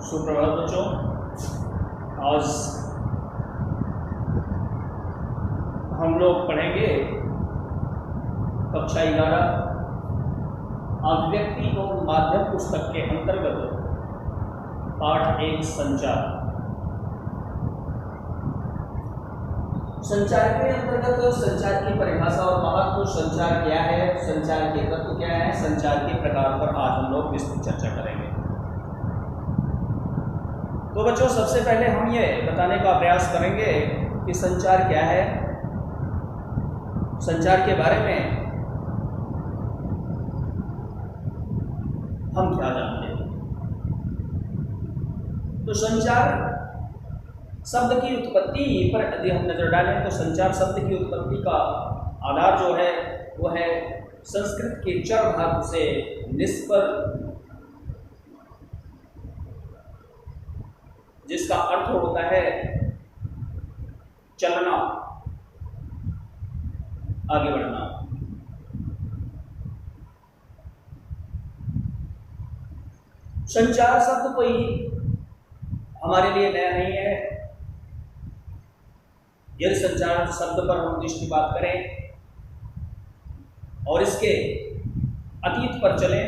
सुप्रभात बच्चों। आज हम लोग पढ़ेंगे कक्षा 11 अभिव्यक्ति और माध्यम पुस्तक के अंतर्गत पाठ 1 संचार। संचार के अंतर्गत संचार की परिभाषा और महत्व, संचार क्या है, संचार के तत्व क्या है, संचार के प्रकार पर आज हम लोग विस्तृत चर्चा करेंगे। तो बच्चों, सबसे पहले हम ये बताने का प्रयास करेंगे कि संचार क्या है, संचार के बारे में हम क्या जानते हैं। तो संचार शब्द की उत्पत्ति पर यदि हम नजर डालें तो संचार शब्द की उत्पत्ति का आधार जो है वो है संस्कृत के चर धातु से निष्पर, जिसका अर्थ होता है चलना, आगे बढ़ना। संचार शब्द कोई हमारे लिए नया नहीं है। यदि संचार शब्द पर हम दृष्टिपात करें और इसके अतीत पर चलें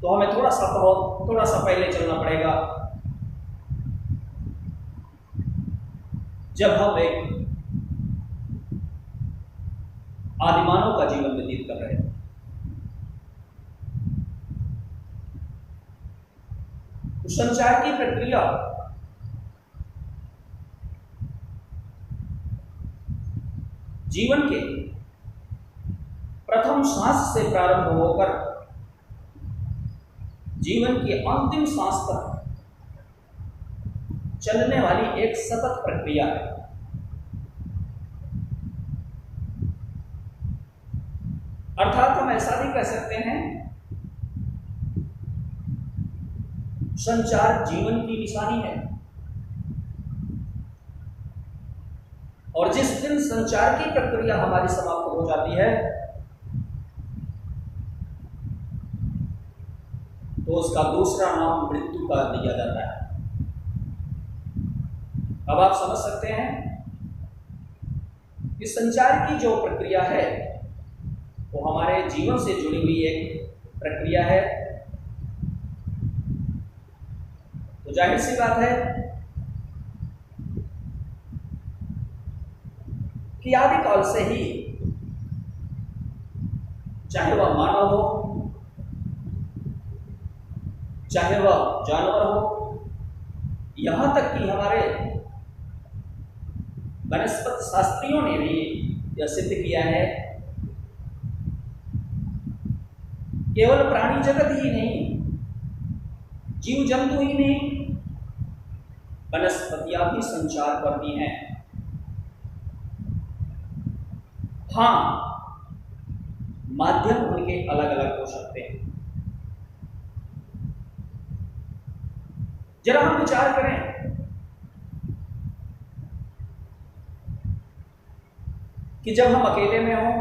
तो हमें थोड़ा सा पहले चलना पड़ेगा, जब हम एक आदिमानव का जीवन व्यतीत कर रहे हैं। तो संचार की प्रक्रिया जीवन के प्रथम सांस से प्रारंभ होकर जीवन की अंतिम सांस तक चलने वाली एक सतत प्रक्रिया है। अर्थात हम ऐसा भी कह सकते हैं, संचार जीवन की निशानी है। और जिस दिन संचार की प्रक्रिया हमारी समाप्त हो जाती है तो उसका दूसरा नाम मृत्यु का दिया जाता है। अब आप समझ सकते हैं कि संचार की जो प्रक्रिया है वो हमारे जीवन से जुड़ी हुई एक प्रक्रिया है। तो जाहिर सी बात है कि आदिकाल से ही, चाहे वह मानव हो, चाहे वह जानवर हो, यहां तक कि हमारे वनस्पति शास्त्रियों ने भी यह सिद्ध किया है, केवल प्राणी जगत ही नहीं, जीव जंतु ही नहीं, वनस्पतियां भी संचार करती हैं। हाँ, माध्यम उनके अलग अलग हो सकते हैं। जरा हम विचार करें कि जब हम अकेले में हों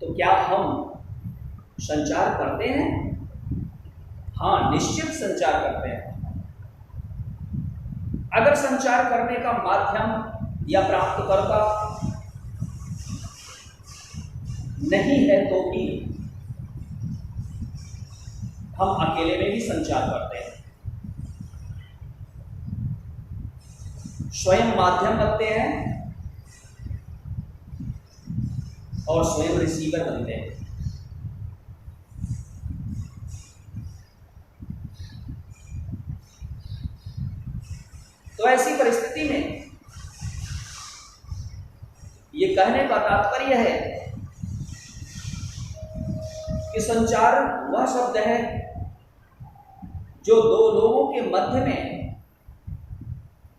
तो क्या हम संचार करते हैं? हाँ, निश्चित संचार करते हैं। अगर संचार करने का माध्यम या प्राप्तकर्ता नहीं है तो भी हम अकेले में भी संचार करते हैं। स्वयं माध्यम बनते हैं और स्वयं रिसीवर बनते हैं। तो ऐसी परिस्थिति में ये कहने का तात्पर्य है कि संचार वह शब्द है जो दो लोगों के मध्य में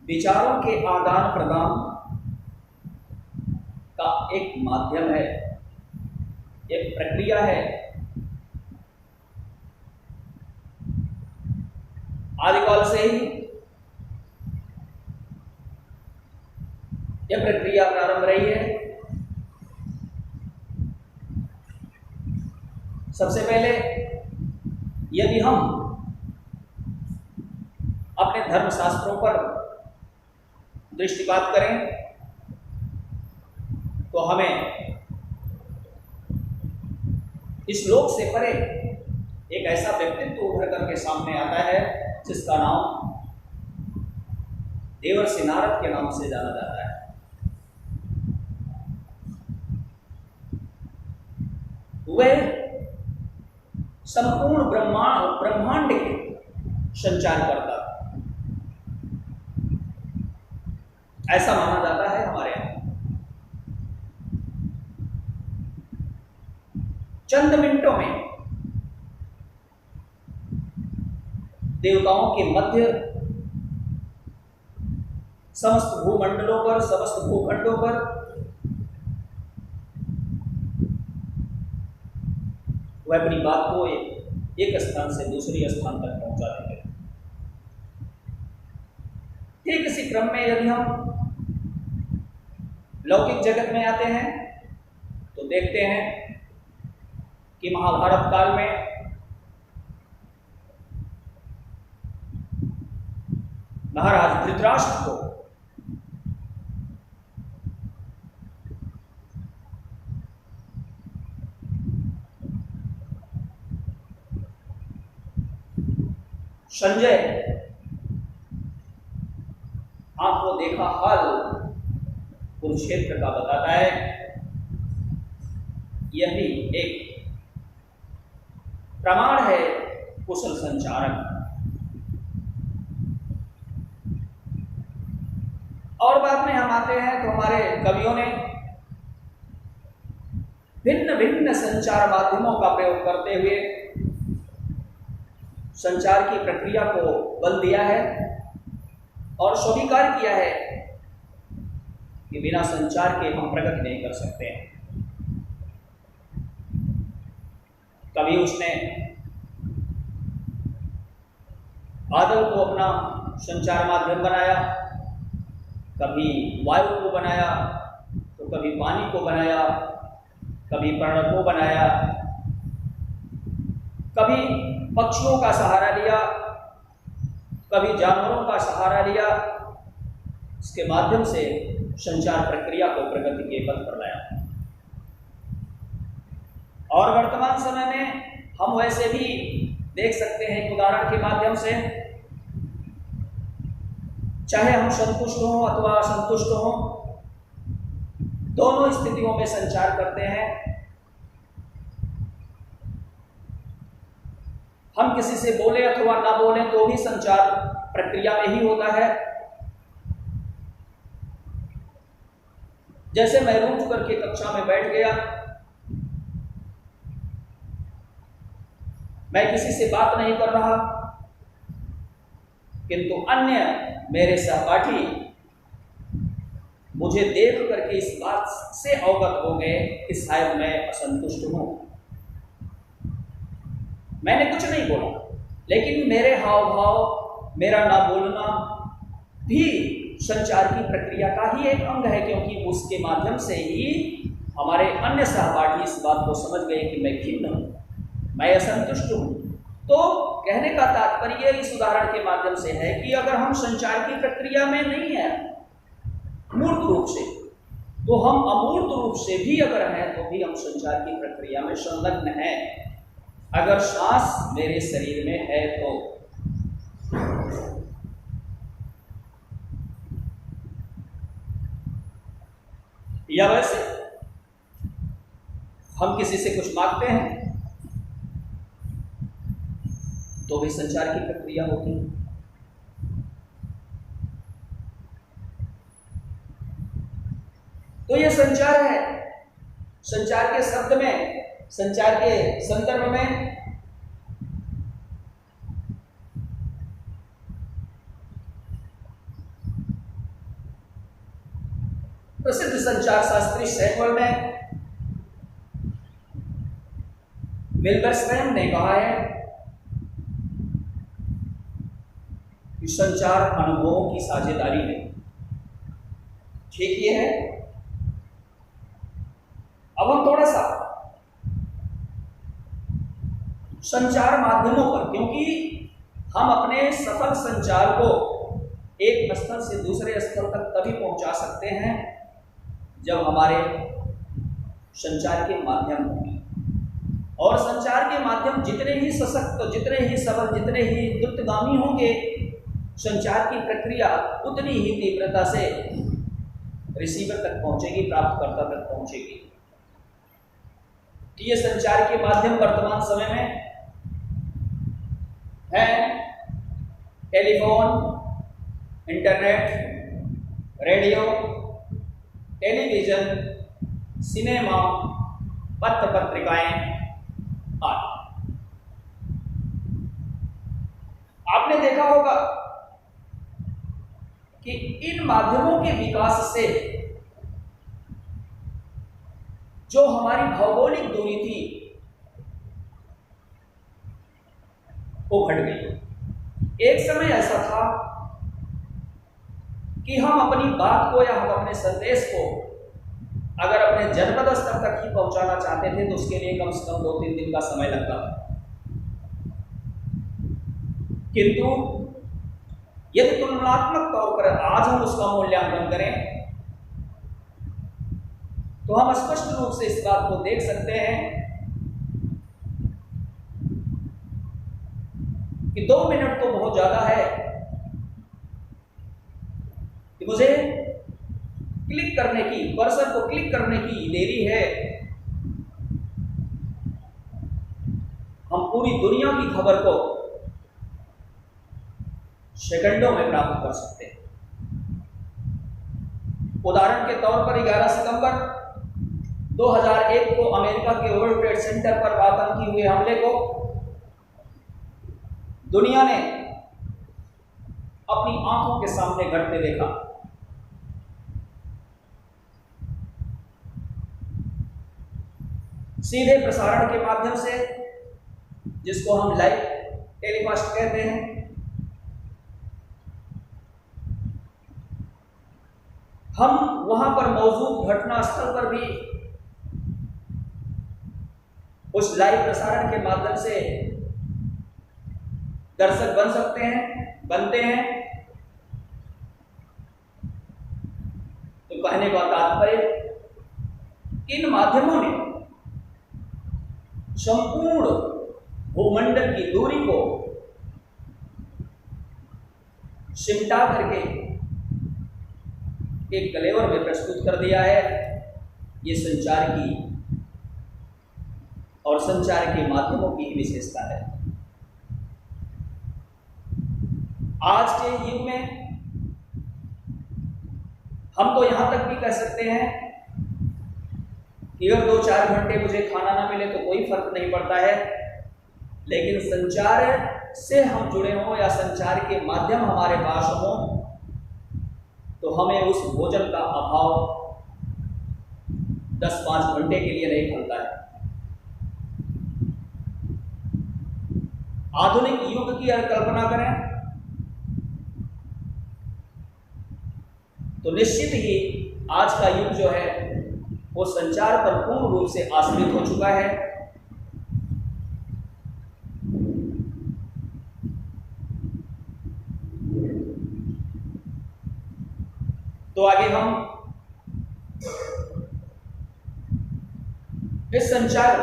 विचारों के आदान प्रदान का एक माध्यम है, एक प्रक्रिया है। आदिकाल से ही यह प्रक्रिया प्रारंभ रही है। सबसे पहले यदि हम अपने धर्मशास्त्रों पर दृष्टिपात करें तो हमें इस लोक से परे एक ऐसा व्यक्तित्व उभर करके सामने आता है जिसका नाम देवर्षि नारद के नाम से जाना जाता है। वह संपूर्ण ब्रह्मांड के संचार करता ऐसा माना जाता है हमारे यहां। चंद मिनटों में देवताओं के मध्य समस्त भूमंडलों पर, समस्त भूखंडों पर वह अपनी बात को एक स्थान से दूसरे स्थान तक पहुंचा देंगे। ठीक इसी क्रम में यदि हम लौकिक जगत में आते हैं तो देखते हैं कि महाभारत काल में महाराज धृतराष्ट्र को संजय आंखों देखा हाल कुरुक्षेत्र का बताता है। यही एक प्रमाण है कुशल संचारक। और बाद में हम आते हैं तो हमारे कवियों ने भिन्न भिन्न संचार माध्यमों का प्रयोग करते हुए संचार की प्रक्रिया को बल दिया है और स्वीकार किया है कि बिना संचार के हम प्रगति नहीं कर सकते हैं। कभी उसने बादल को अपना संचार माध्यम बनाया, कभी वायु को बनाया, तो कभी पानी को बनाया, कभी पर्ण को बनाया, कभी पक्षियों का सहारा लिया, कभी जानवरों का सहारा लिया। इसके माध्यम से संचार प्रक्रिया को प्रगति के पथ पर लाया। और वर्तमान समय में हम वैसे भी देख सकते हैं एक उदाहरण के माध्यम से, चाहे हम संतुष्ट हों अथवा असंतुष्ट हों, दोनों स्थितियों में संचार करते हैं। हम किसी से बोले अथवा ना बोले तो भी संचार प्रक्रिया में ही होता है। जैसे मैं रूठ करके कक्षा में बैठ गया, मैं किसी से बात नहीं कर रहा, किंतु अन्य मेरे सहपाठी मुझे देख करके इस बात से अवगत हो गए कि शायद मैं असंतुष्ट हूं। मैंने कुछ नहीं बोला, लेकिन मेरे हाव भाव, मेरा ना बोलना भी संचार की प्रक्रिया का ही एक अंग है, क्योंकि उसके माध्यम से ही हमारे अन्य सहपाठी इस बात को समझ गए कि मैं खिन्न हूं, मैं असंतुष्ट हूं। तो कहने का तात्पर्य इस उदाहरण के माध्यम से है कि अगर हम संचार की प्रक्रिया में नहीं है मूर्त रूप से, तो हम अमूर्त रूप से भी अगर हैं तो भी हम संचार की प्रक्रिया में संलग्न हैं। अगर सांस मेरे शरीर में है तो या वैसे हम किसी से कुछ मांगते हैं तो भी संचार की प्रक्रिया होती है। तो यह संचार है। संचार के शब्द में, संचार के संदर्भ में प्रसिद्ध संचार शास्त्री सैमुअल में विल्बरस्वैम ने कहा है कि संचार अनुभवों की साझेदारी है। ठीक ये है। अब हम थोड़ा सा संचार माध्यमों पर, क्योंकि हम अपने सफल संचार को एक स्थल से दूसरे स्थल तक तभी पहुंचा सकते हैं जब हमारे संचार के माध्यम होंगे। और संचार के माध्यम जितने ही सशक्त, जितने ही सबल, जितने ही द्रुतगामी होंगे, संचार की प्रक्रिया उतनी ही तीव्रता से रिसीवर तक पहुंचेगी, प्राप्तकर्ता तक पहुंचेगी। ये संचार के माध्यम वर्तमान समय में है telephone, internet, radio, television, cinema, पत्र पत्रिकाएं आदि। आपने देखा होगा कि इन माध्यमों के विकास से जो हमारी भौगोलिक दूरी थी वो घट गई। एक समय ऐसा था कि हम अपनी बात को या हम अपने संदेश को अगर अपने जनपद स्तर तक ही पहुंचाना चाहते थे तो उसके लिए कम से कम 2-3 दिन का समय लगता था। किंतु यदि तुलनात्मक तौर पर आज हम उसका मूल्यांकन करें तो हम स्पष्ट रूप से इस बात को देख सकते हैं कि 2 मिनट तो बहुत ज्यादा है कि मुझे क्लिक करने की, कर्सर को क्लिक करने की देरी है, हम पूरी दुनिया की खबर को सेकंडों में प्राप्त कर सकते हैं। उदाहरण के तौर पर 11 सितंबर 2001 को अमेरिका के वर्ल्ड ट्रेड सेंटर पर आतंकी हुए हमले को दुनिया ने अपनी आंखों के सामने घटते देखा। सीधे प्रसारण के माध्यम से, जिसको हम लाइव टेलीकास्ट कहते हैं, हम वहां पर मौजूद घटना स्थल पर भी उस लाइव प्रसारण के माध्यम से दर्शक बन सकते हैं, बनते हैं। तो कहने का तात्पर्य, इन माध्यमों ने संपूर्ण भूमंडल की दूरी को सिमटा करके एक कलेवर में प्रस्तुत कर दिया है। ये संचार की और संचार के माध्यमों की विशेषता है। आज के युग में हम तो यहां तक भी कह सकते हैं कि अगर 2-4 घंटे मुझे खाना ना मिले तो कोई फर्क नहीं पड़ता है, लेकिन संचार से हम जुड़े हों या संचार के माध्यम हमारे पास हो तो हमें उस भोजन का अभाव 10-5 घंटे के लिए नहीं खलता है। आधुनिक युग की अगर कल्पना करें तो निश्चित ही आज का युग जो है वो संचार पर पूर्ण रूप से आश्रित हो चुका है। तो आगे हम इस संचार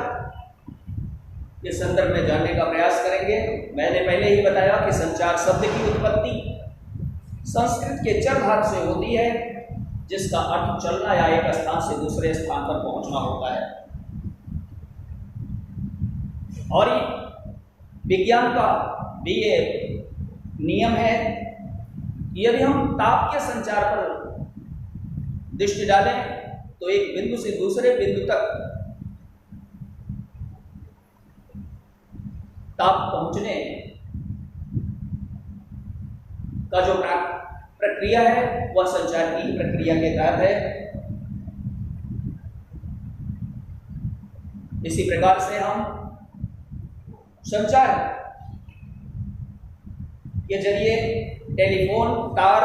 के संदर्भ में जानने का प्रयास करेंगे। मैंने पहले ही बताया कि संचार शब्द की उत्पत्ति संस्कृत के चर धातु से होती है, जिसका अर्थ चलना या एक स्थान से दूसरे स्थान पर पहुंचना होता है। और ये विज्ञान का भी ये नियम है कि यदि हम ताप के संचार पर दृष्टि डालें तो एक बिंदु से दूसरे बिंदु तक ताप पहुंचने का जो प्रक्रिया है वह संचार की प्रक्रिया के तहत है। इसी प्रकार से हम संचार के जरिए टेलीफोन, तार,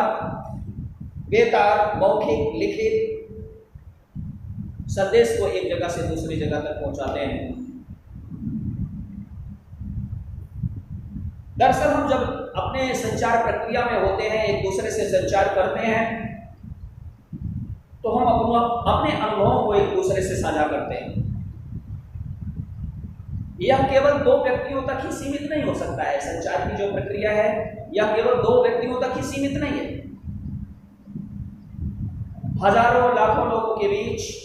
बेतार, मौखिक, लिखित संदेश को एक जगह से दूसरी जगह तक पहुंचाते हैं। दरअसल हम जब अपने संचार प्रक्रिया में होते हैं, एक दूसरे से संचार करते हैं, तो हम अपने अनुभवों को एक दूसरे से साझा करते हैं। यह केवल दो व्यक्तियों तक ही सीमित नहीं हो सकता है। संचार की जो प्रक्रिया है यह केवल दो व्यक्तियों तक ही सीमित नहीं है। हजारों लाखों लोगों के बीच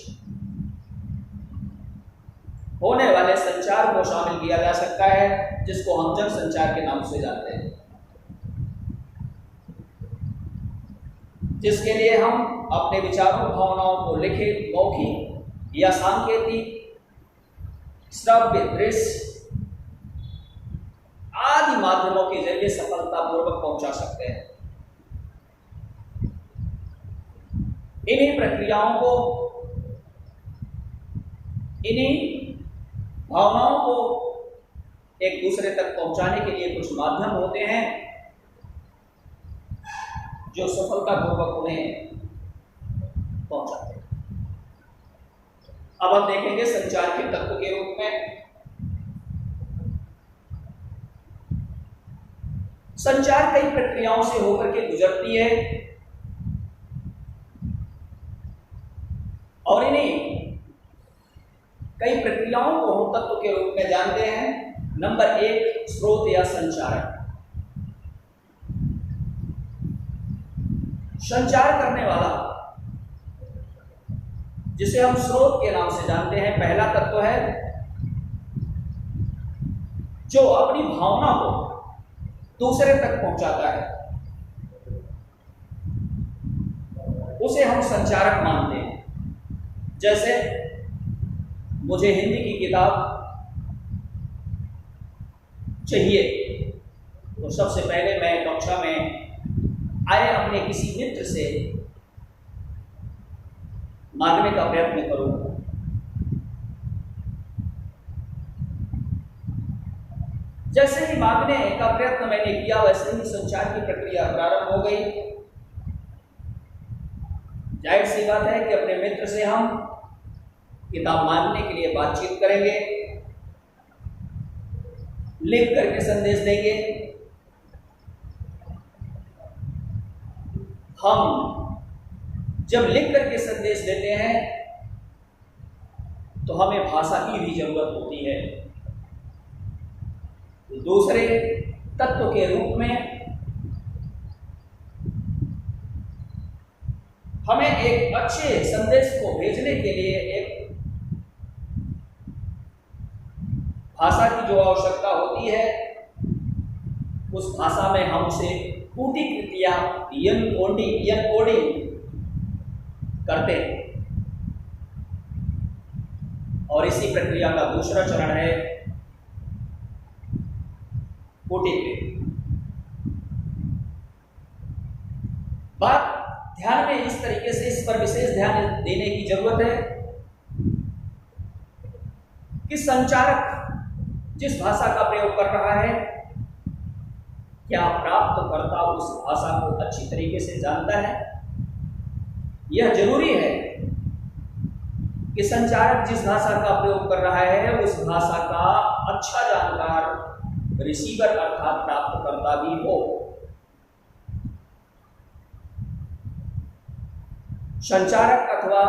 होने वाले संचार को शामिल किया जा सकता है, जिसको हम जन संचार के नाम से जानते हैं, जिसके लिए हम अपने विचारों भावनाओं को लिखित, मौखिक या सांकेतिक, श्रव्य, दृश्य आदि माध्यमों के जरिए सफलतापूर्वक पहुंचा सकते हैं। इन्हीं प्रक्रियाओं को, इन्हीं भावनाओं को एक दूसरे तक पहुंचाने के लिए कुछ माध्यम होते हैं जो सफलतापूर्वक उन्हें पहुंचाते हैं। अब हम देखेंगे संचार के तत्व के रूप में। संचार कई प्रक्रियाओं से होकर के गुजरती है और इन्हीं कई प्रक्रियाओं को हम तत्व के रूप में जानते हैं। नंबर 1, स्रोत या संचारक। संचार करने वाला, जिसे हम स्रोत के नाम से जानते हैं, पहला तत्व है जो अपनी भावना को दूसरे तक पहुंचाता है, उसे हम संचारक मानते हैं। जैसे मुझे हिंदी की किताब चाहिए, तो सबसे पहले मैं कक्षा में आए अपने किसी मित्र से मांगने का प्रयत्न करूंगा। जैसे ही मांगने का प्रयत्न मैंने किया, वैसे ही संचार की प्रक्रिया प्रारंभ हो गई। जाहिर सी बात है कि अपने मित्र से हम किताब मांगने के लिए बातचीत करेंगे, लिख करके संदेश देंगे। हम जब लिख करके संदेश देते हैं तो हमें भाषा की भी जरूरत होती है। दूसरे तत्व के रूप में हमें एक अच्छे संदेश को भेजने के लिए एक भाषा की जो आवश्यकता होती है, उस भाषा में हम उसे कूटीकृत या एनकोडिंग करते हैं। और इसी प्रक्रिया का दूसरा चरण है कूटीकृत। बात ध्यान में इस तरीके से, इस पर विशेष ध्यान देने की जरूरत है कि संचारक जिस भाषा का प्रयोग कर रहा है, क्या प्राप्तकर्ता उस भाषा को अच्छी तरीके से जानता है। यह जरूरी है कि संचारक जिस भाषा का प्रयोग कर रहा है, उस भाषा का अच्छा जानकार रिसीवर अर्थात प्राप्तकर्ता भी हो। संचारक अथवा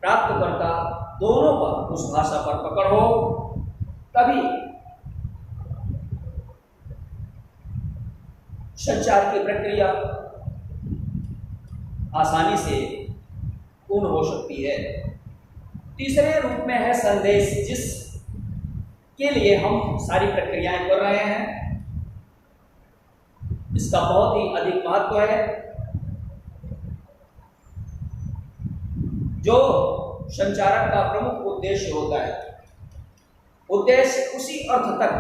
प्राप्तकर्ता दोनों पर उस भाषा पर पकड़ हो, तभी संचार की प्रक्रिया आसानी से पूर्ण हो सकती है। तीसरे रूप में है संदेश, जिस के लिए हम सारी प्रक्रियाएं कर रहे हैं। इसका बहुत ही अधिक महत्व है। जो संचारक का प्रमुख उद्देश्य होता है, उद्देश्य उसी अर्थ तक,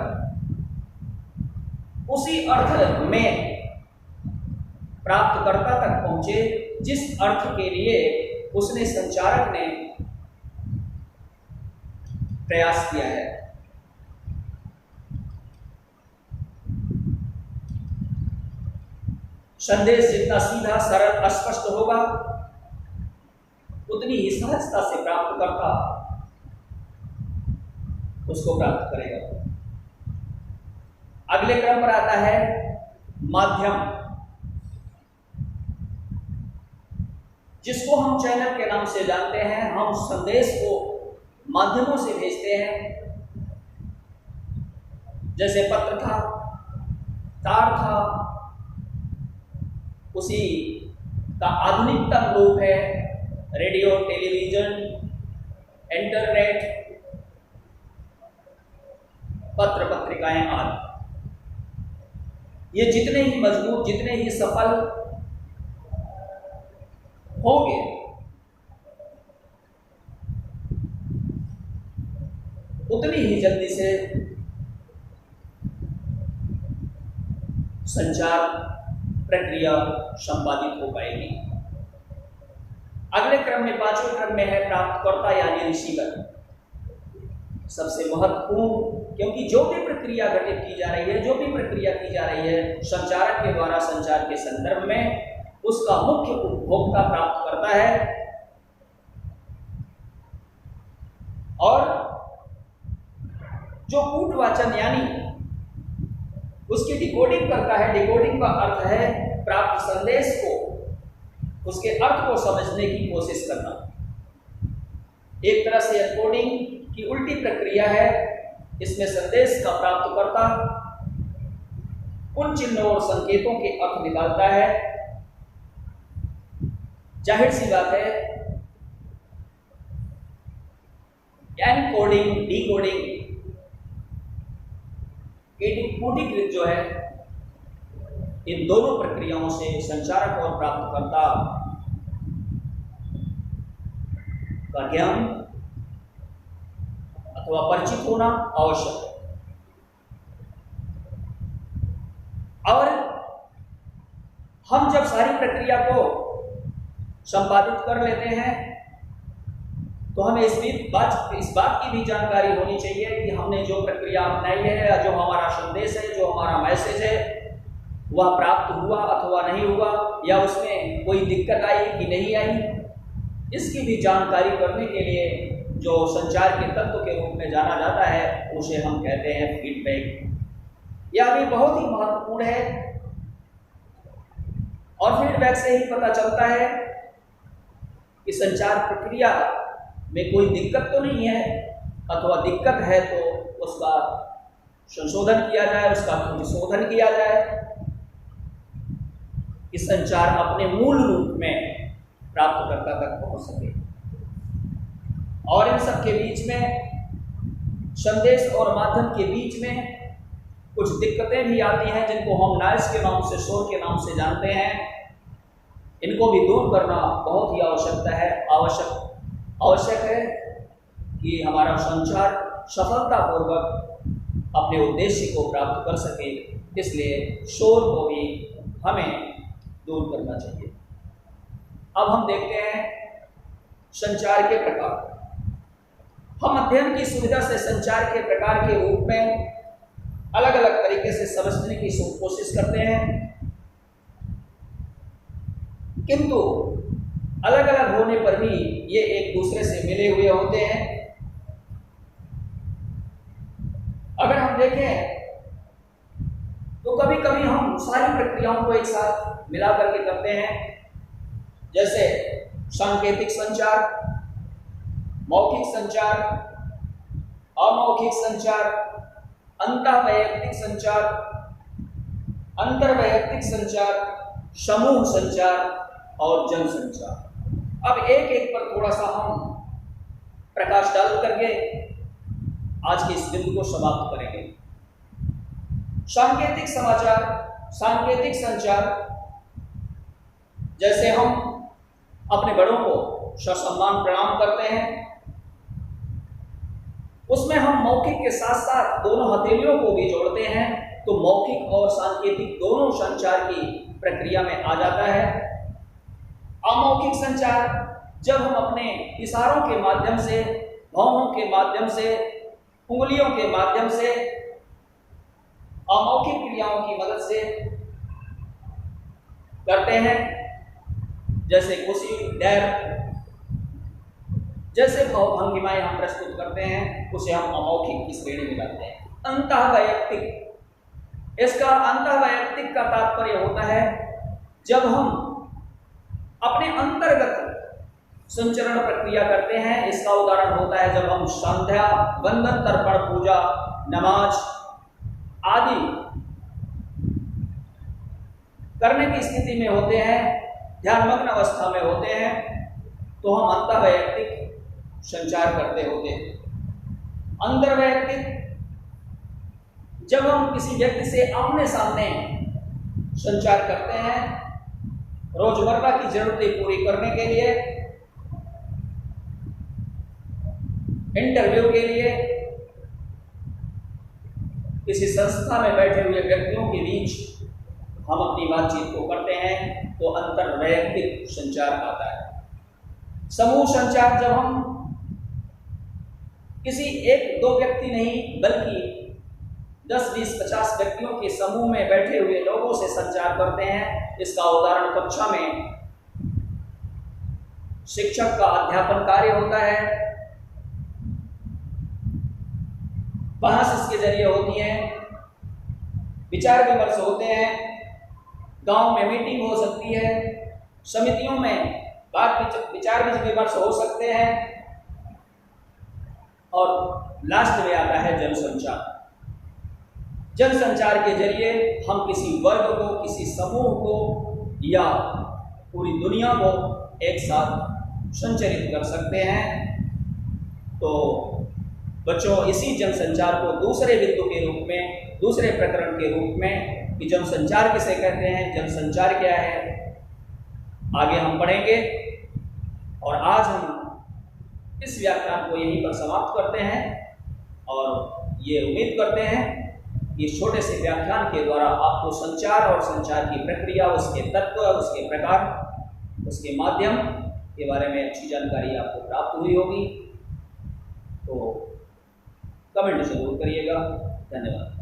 उसी अर्थ में प्राप्तकर्ता तक पहुंचे जिस अर्थ के लिए उसने, संचारक ने प्रयास किया है। संदेश जितना सीधा, सरल, स्पष्ट होगा, उतनी ही सहजता से प्राप्तकर्ता उसको प्राप्त करेगा। अगले क्रम पर आता है माध्यम, जिसको हम चैनल के नाम से जानते हैं। हम संदेश को माध्यमों से भेजते हैं, जैसे पत्र था, तार था, उसी का आधुनिकतम रूप है रेडियो, टेलीविजन, इंटरनेट, पत्र पत्रिकाएं आदि। ये जितने ही मजबूत, जितने ही सफल होंगे, उतनी ही जल्दी से संचार प्रक्रिया संपादित हो पाएगी। अगले क्रम में, पांचवें क्रम में है प्राप्तकर्ता यानी रिसीवर। सबसे महत्वपूर्ण, क्योंकि जो भी प्रक्रिया घटित की जा रही है, जो भी प्रक्रिया की जा रही है संचारक के द्वारा संचार के संदर्भ में, उसका मुख्य उपभोक्ता प्राप्त करता है। और जो कूटवाचन यानी उसकी डिकोडिंग करता है। डिकोडिंग का अर्थ है प्राप्त संदेश को, उसके अर्थ को समझने की कोशिश करना। एक तरह से एन्कोडिंग की उल्टी प्रक्रिया है। इसमें संदेश का प्राप्तकर्ता उन चिन्हों और संकेतों के अर्थ निकालता है। जाहिर सी बात है, एनकोडिंग, डिकोडिंग कूटीकृत जो है, इन दोनों प्रक्रियाओं से संचारक और प्राप्तकर्ता का ज्ञान अथवा परिचित होना आवश्यक है। और हम जब सारी प्रक्रिया को संपादित कर लेते हैं तो हमें इस बात की भी जानकारी होनी चाहिए कि हमने जो प्रक्रिया अपनाई है, या जो हमारा संदेश है, जो हमारा मैसेज है, वह प्राप्त हुआ अथवा नहीं हुआ, या उसमें कोई दिक्कत आई कि नहीं आई। इसकी भी जानकारी करने के लिए जो संचार के तत्व के रूप में जाना जाता है, उसे हम कहते हैं फीडबैक। यह भी बहुत ही महत्वपूर्ण है। और फीडबैक से ही पता चलता है कि संचार प्रक्रिया में कोई दिक्कत तो नहीं है, अथवा दिक्कत है तो उसका संशोधन किया जाए, उसका संशोधन किया जाए कि संचार अपने मूल रूप में प्राप्तकर्ता तक पहुंच सके। और इन सब के बीच में, संदेश और माध्यम के बीच में कुछ दिक्कतें भी आती हैं, जिनको हम नॉइज़ के नाम से, शोर के नाम से जानते हैं। इनको भी दूर करना बहुत ही आवश्यक है कि हमारा संचार सफलतापूर्वक अपने उद्देश्य को प्राप्त कर सके। इसलिए शोर को भी हमें दूर करना चाहिए। अब हम देखते हैं संचार के प्रकार। हम अध्ययन की सुविधा से संचार के प्रकार के रूप में अलग अलग तरीके से समझने की कोशिश करते हैं, किंतु अलग अलग होने पर भी ये एक दूसरे से मिले हुए होते हैं। अगर हम देखें तो कभी कभी हम सारी प्रक्रियाओं को एक साथ मिला करके करते हैं, जैसे सांकेतिक संचार, मौखिक संचार, अमौखिक संचार, अंतःवैयक्तिक संचार, अंतर्वैयक्तिक संचार, समूह संचार और जनसंचार। अब एक एक पर थोड़ा सा हम प्रकाश डाल करके आज के इस बिंदु को समाप्त करेंगे। सांकेतिक समाचार, सांकेतिक संचार, जैसे हम अपने बड़ों को ससम्मान प्रणाम करते हैं, उसमें हम मौखिक के साथ साथ दोनों हथेलियों को भी जोड़ते हैं, तो मौखिक और सांकेतिक दोनों संचार की प्रक्रिया में आ जाता है। अमौखिक संचार, जब हम अपने इशारों के माध्यम से, भौहों के माध्यम से, उंगलियों के माध्यम से, अमौखिक क्रियाओं की मदद से करते हैं, जैसे खुशी, डर, जैसे भाव भंगिमाएं हम प्रस्तुत करते हैं, उसे हम अमौखिक की श्रेणी में लाते हैं। अंतःवैयक्तिक, इसका अंतर्वैयक्तिक का तात्पर्य होता है जब हम अपने अंतर्गत संचरण प्रक्रिया करते हैं। इसका उदाहरण होता है जब हम संध्या वंदन तर्पण पूजा नमाज आदि करने की स्थिति में होते हैं, ध्यानमग्न अवस्था में होते हैं, तो हम अंतर्वैयक्तिक संचार करते होते हैं। अंतर्वैयक्तिक जब हम किसी व्यक्ति से आमने सामने संचार करते हैं रोजमर्रा की जरूरतें पूरी करने के लिए, इंटरव्यू के लिए, किसी संस्था में बैठे हुए व्यक्तियों के बीच हम अपनी बातचीत को करते हैं तो अंतर्वैयक्तिक संचार आता है। समूह संचार जब हम किसी एक दो व्यक्ति नहीं बल्कि 10, 20, 50 व्यक्तियों के समूह में बैठे हुए लोगों से संचार करते हैं। इसका उदाहरण कक्षा में शिक्षक का अध्यापन कार्य होता है, बहस इसके जरिए होती है, विचार विमर्श होते हैं, गांव में मीटिंग हो सकती है, समितियों में विचार विमर्श हो सकते हैं, और लास्ट में आता है जनसंचार। जनसंचार के जरिए हम किसी वर्ग को, किसी समूह को या पूरी दुनिया को एक साथ संचरित कर सकते हैं। तो बच्चों, इसी जनसंचार को दूसरे बिंदु के रूप में, दूसरे प्रकरण के रूप में कि जनसंचार किसे कहते हैं, जनसंचार क्या है, आगे हम पढ़ेंगे। और आज हम इस व्याख्यान को यहीं पर समाप्त करते हैं और ये उम्मीद करते हैं कि इस छोटे से व्याख्यान के द्वारा आपको संचार और संचार की प्रक्रिया, उसके तत्व, उसके प्रकार, उसके माध्यम के बारे में अच्छी जानकारी आपको प्राप्त हुई होगी। तो कमेंट जरूर करिएगा। धन्यवाद।